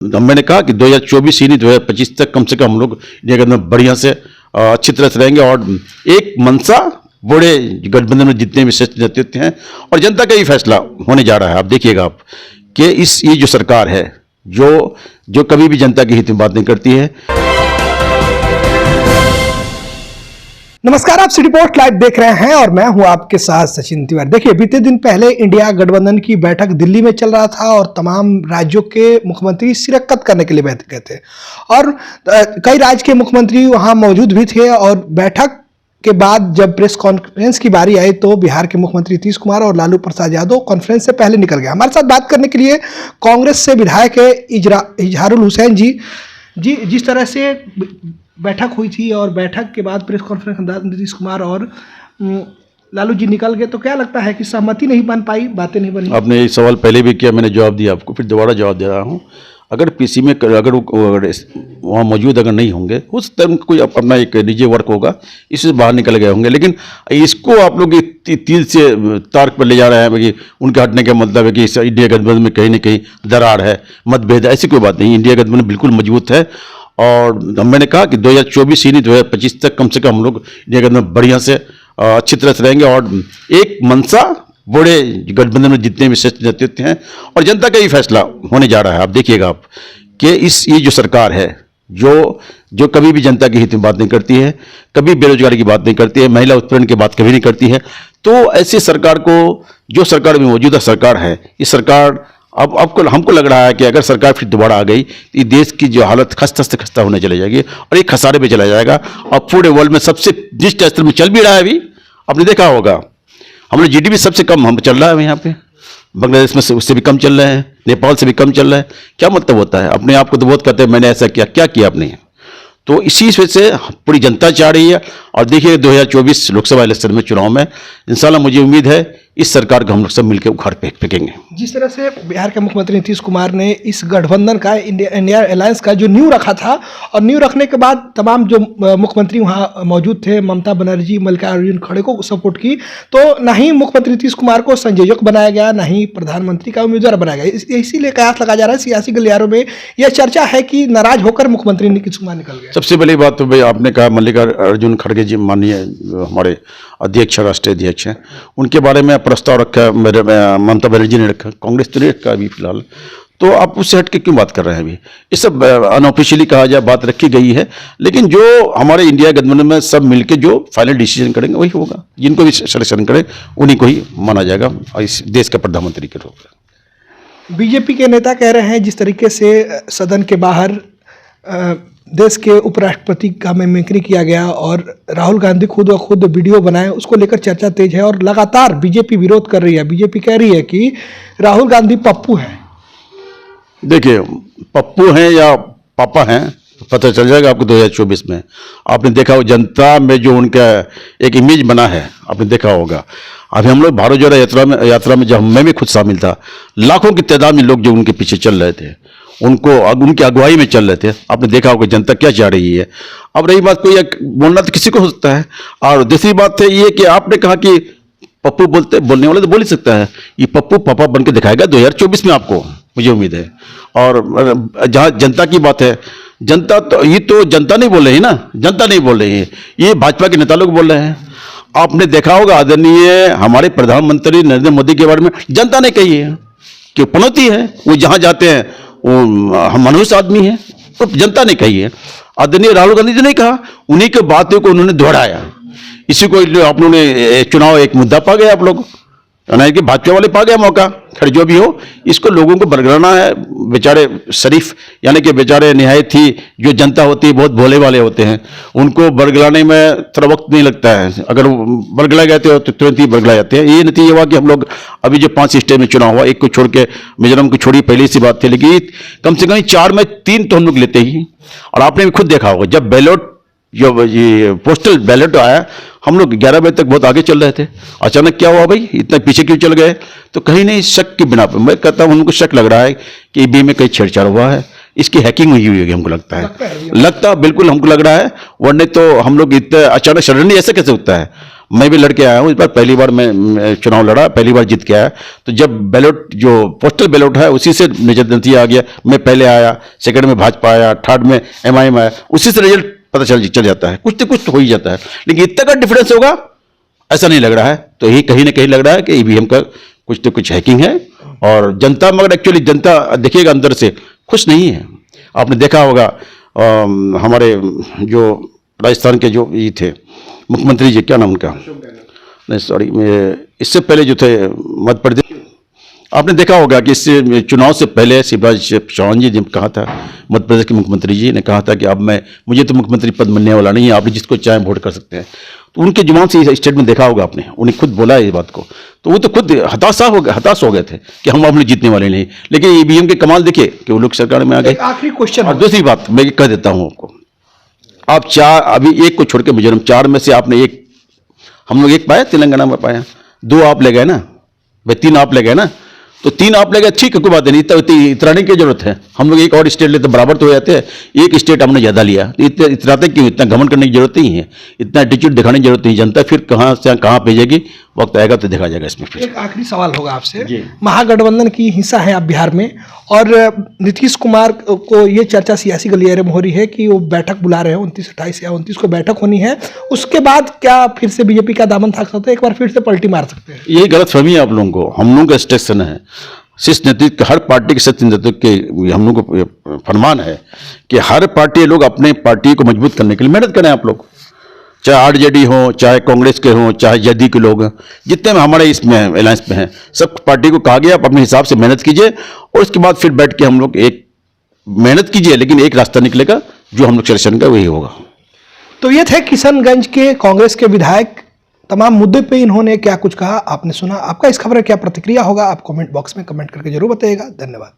मैंने कहा कि 2024 ही नहीं 2025 तक कम से कम हम लोग इंडिया गठबंधन बढ़िया से अच्छी तरह से रहेंगे और एक मनसा बड़े गठबंधन में जितने भी श्रेष्ठ नेतृत्व हैं और जनता का ही फैसला होने जा रहा है। आप देखिएगा आप कि ये जो सरकार है जो कभी भी जनता के हित में बात नहीं करती है। नमस्कार, आप सिटी पोस्ट लाइव देख रहे हैं और मैं हूं आपके साथ सचिन तिवारी। देखिए, बीते दिन पहले इंडिया गठबंधन की बैठक दिल्ली में चल रहा था और तमाम राज्यों के मुख्यमंत्री शिरकत करने के लिए बैठ गए थे और कई राज्य के मुख्यमंत्री वहां मौजूद भी थे। और बैठक के बाद जब प्रेस कॉन्फ्रेंस की बारी आई तो बिहार के मुख्यमंत्री नीतीश कुमार और लालू प्रसाद यादव कॉन्फ्रेंस से पहले निकल गए। हमारे साथ बात करने के लिए कांग्रेस से विधायक है इजहारुल हुसैन जी। जिस तरह से बैठक हुई थी और बैठक के बाद प्रेस कॉन्फ्रेंस के बाद नीतीश कुमार और लालू जी निकल गए, तो क्या लगता है कि सहमति नहीं बन पाई, बातें नहीं बनी? आपने ये सवाल पहले भी किया, मैंने जवाब दिया आपको, फिर दोबारा जवाब दे रहा हूँ। अगर पीसी में अगर वहाँ मौजूद अगर नहीं होंगे, उस टाइम कोई अपना एक निजी वर्क होगा, इससे बाहर निकल गए होंगे। लेकिन इसको आप लोग तिल से तार्क पर ले जा रहे हैं कि उनके हटने का मतलब है कि इंडिया गठबंधन में कहीं ना कहीं दरार है, मतभेद है। ऐसी कोई बात नहीं, इंडिया गठबंधन बिल्कुल मजबूत है। और मैंने कहा कि 2024 ही नहीं 2025 तक कम से कम हम लोग इंडिया गठबंधन बढ़िया से अच्छी तरह से रहेंगे और एक मनसा बड़े गठबंधन में जितने भी श्रेष्ठ नेतृत्व हैं और जनता का ही फैसला होने जा रहा है। आप देखिएगा आप कि ये जो सरकार है जो कभी भी जनता के हित में बात नहीं करती है, कभी बेरोजगारी की बात नहीं करती है, महिला उत्पीड़न की बात कभी नहीं करती है। तो ऐसी सरकार को, जो सरकार में मौजूदा सरकार है, ये सरकार अब आपको हमको लग रहा है कि अगर सरकार फिर दोबारा आ गई तो ये देश की जो हालत खस्ता से खस्ता होने चली जाएगी और एक खसारे में चला जाएगा। और पूरे वर्ल्ड में सबसे निष्ठ स्तर में चल भी रहा है। अभी आपने देखा होगा, हमारे जीडीपी सबसे कम हम चल रहा है यहाँ पे, बांग्लादेश में उससे भी कम चल रहे हैं, नेपाल से भी कम चल रहा है। क्या मतलब होता है? अपने आप को तो बहुत कहते हैं मैंने ऐसा किया, क्या किया आपने? तो इसी वजह से पूरी जनता चाह रही है। और देखिए 2024 लोकसभा इलेक्शन में, चुनाव में इंशाल्लाह मुझे उम्मीद है इस सरकार को हम लोग सब मिलकर उखाड़ फेंकेंगे। जिस तरह से बिहार के मुख्यमंत्री नीतीश कुमार ने इस गठबंधन का, इंडिया अलायंस का जो नींव रखा था, और नींव रखने के बाद तमाम जो मुख्यमंत्री वहाँ मौजूद थे, ममता बनर्जी, मल्लिकार्जुन खड़गे को सपोर्ट की, तो ना ही मुख्यमंत्री नीतीश कुमार को संयोजक बनाया गया, ना ही प्रधानमंत्री का उम्मीदवार बनाया गया। इसीलिए कयास लगाया जा रहा है सियासी गलियारों में, यह चर्चा है कि नाराज होकर मुख्यमंत्री नीतीश कुमार निकल गए। सबसे बड़ी बात तो भाई आपने कहा, मल्लिकार्जुन खड़गे जी माननीय हमारे अध्यक्ष, राष्ट्रीय अध्यक्ष हैं, उनके बारे में प्रस्ताव रखा है, मेरे ममता बनर्जी ने रखा, कांग्रेस तो नहीं रखा अभी फिलहाल। तो आप उससे हट के क्यों बात कर रहे हैं? अभी ये सब अनऑफिशियली कहा जाए, बात रखी गई है, लेकिन जो हमारे इंडिया गठबंधन में सब मिलके जो फाइनल डिसीजन करेंगे वही होगा। जिनको भी सिलेक्शन करें उन्हीं को ही माना जाएगा इस देश का प्रधानमंत्री के रूप में। बीजेपी के नेता कह रहे हैं जिस तरीके से सदन के बाहर देश के उपराष्ट्रपति का मिमिक्री किया गया और राहुल गांधी खुद व खुद वीडियो बनाए, उसको लेकर चर्चा तेज है और लगातार बीजेपी विरोध कर रही है। बीजेपी कह रही है कि राहुल गांधी पप्पू हैं। देखिए, पप्पू हैं या पापा हैं पता चल जाएगा आपको 2024 में। आपने देखा हो जनता में जो उनका एक इमेज बना है, आपने देखा होगा। अभी हम लोग भारत जोड़ो यात्रा में जब मैं भी खुद शामिल था, लाखों की तादाद में लोग जो उनके पीछे चल रहे थे, उनकी अगुवाई में चल रहे थे। आपने देखा होगा जनता क्या चाह रही है। अब रही बात, कोई बोलना तो किसी को हो सकता है, और दूसरी बात है ये कि आपने कहा कि पप्पू बोलने वाले तो बोल ही सकता है। ये पप्पू पापा बन के दिखाएगा 2024 में आपको, मुझे उम्मीद है। और जहाँ जनता की बात है, जनता तो ये तो जनता नहीं बोल रही है ना, जनता नहीं बोल रही है, ये भाजपा के नेता लोग बोल रहे हैं। आपने देखा होगा आदरणीय हमारे प्रधानमंत्री नरेंद्र मोदी के बारे में जनता ने कही है कि पनौती है, वो जहाँ जाते हैं वो हम मनुष्य आदमी है, तो जनता ने कही है। आदरणीय राहुल गांधी जी ने कहा, उन्हीं के बातों को उन्होंने दोहराया। इसी को आप लोगों ने चुनाव एक मुद्दा पा गए, आप लोग कि भाजपा वाले पा गया मौका। खैर जो भी हो, इसको लोगों को बरगलाना है। बेचारे शरीफ यानी कि बेचारे निहायत ही जो जनता होती है बहुत भोले वाले होते हैं, उनको बरगलाने में थोड़ा वक्त नहीं लगता है। अगर बरगला गए तो तुरंत ही बरगला जाते हैं। ये नतीजा हुआ कि हम लोग अभी जो 5 स्टेट में चुनाव हुआ, एक को छोड़ के मिजोरम को छोड़ी, पहली सी बात थी, लेकिन कम से कम 4 में 3 तो हम लोग लेते ही। और आपने भी खुद देखा होगा, जब बैलेट जो ये पोस्टल बैलेट आया, हम लोग 11 बजे तक बहुत आगे चल रहे थे। अचानक क्या हुआ भाई, इतना पीछे क्यों चल गए? तो कहीं नहीं, शक की बिना पर मैं कहता हूँ उनको शक लग रहा है कि ईवीएम में कहीं छेड़छाड़ हुआ है, इसकी हैकिंग हुई होगी, हमको लगता लगता है। है लगता बिल्कुल हमको लग रहा है, वरना तो हम लोग इतने अचानक सडनली ऐसे कैसे होता है। मैं भी लड़के आया हूँ, इस बार पहली बार मैं चुनाव लड़ा, पहली बार जीत के आया। तो जब बैलेट जो पोस्टल बैलेट है उसी से नतीजा आ गया। मैं पहले आया, सेकंड में भाजपा आया, थर्ड में MIM आया, उसी से रिजल्ट पता चल जाता है। कुछ तो हो ही जाता है, लेकिन इतना का डिफरेंस होगा ऐसा नहीं लग रहा है। तो यही कहीं ना कहीं लग रहा है कि EVM का कुछ तो कुछ हैकिंग है। और जनता, मगर एक्चुअली जनता देखिएगा अंदर से खुश नहीं है। आपने देखा होगा हमारे जो राजस्थान के जो ये थे मुख्यमंत्री जी, क्या नाम उनका, नहीं सॉरी, इससे पहले जो थे मध्य प्रदेश, आपने देखा होगा कि इससे चुनाव से पहले शिवराज चौहान जी ने कहा था, मध्य प्रदेश के मुख्यमंत्री जी ने कहा था कि अब मुझे तो मुख्यमंत्री पद मिलने वाला नहीं है, आप जिसको चाहे वोट कर सकते हैं। तो उनके जुबान से ये स्टेटमेंट देखा होगा आपने, उन्हें खुद बोला है इस बात को। तो वो तो खुद हताश हो गए थे कि हम अब जीतने वाले नहीं। लेकिन EVM के कमाल देखिए कि वो लोग सरकार में आ गए। आखिरी क्वेश्चन, और दूसरी बात मैं कह देता हूँ आपको, आप चार, अभी एक को छोड़ के मिजोरम, 4 में से आपने एक, हम लोग एक पाया, तेलंगाना में पाया, 2 आप ले गए ना भाई, 3 आप ले गए ना। तो 3 आप ले गए, ठीक है, कोई बात नहीं, इतराने की जरूरत है। हम लोग एक और स्टेट लेते बराबर तो हो जाते हैं, एक स्टेट हमने ज्यादा लिया, इतराते क्यों, इतना घमंड करने की जरूरत नहीं है, इतना एटीट्यूड दिखाने की जरूरत नहीं। जनता फिर कहाँ से कहाँ भेजेगी, वक्त आएगा तो देखा जाएगा इसमें। फिर एक आखिरी सवाल होगा आपसे, जी। महागठबंधन की हिस्सा है आप बिहार में, और नीतीश कुमार को ये चर्चा सियासी गलियारे में हो रही है कि वो बैठक बुला रहे हैं 29, 28 या 29 को बैठक होनी है, उसके बाद क्या फिर से बीजेपी का दामन थाम सकते हैं, एक बार फिर से पलटी मार सकते हैं? यही गलतफहमी है आप लोगों को। हम लोगों का इंस्ट्रक्शन है, शीर्ष नेतृत्व, हर पार्टी के शीर्ष नेतृत्व के हम लोग को फरमान है कि हर पार्टी लोग अपने पार्टी को मजबूत करने के लिए मेहनत करें। आप लोग चाहे RJD हो, चाहे कांग्रेस के हों, चाहे JD के लोग, जितने हमारे इसमें अलायंस में हैं, सब पार्टी को कहा गया आप अपने हिसाब से मेहनत कीजिए, और उसके बाद फिर बैठ के हम लोग एक मेहनत कीजिए, लेकिन एक रास्ता निकलेगा जो हम लोग सिलेक्शन का, वही होगा। तो ये थे किशनगंज के कांग्रेस के विधायक। तमाम मुद्दे पे इन्होंने क्या कुछ कहा आपने सुना। आपका इस खबर में क्या प्रतिक्रिया होगा, आप कमेंट बॉक्स में कमेंट करके जरूर बताइएगा। धन्यवाद।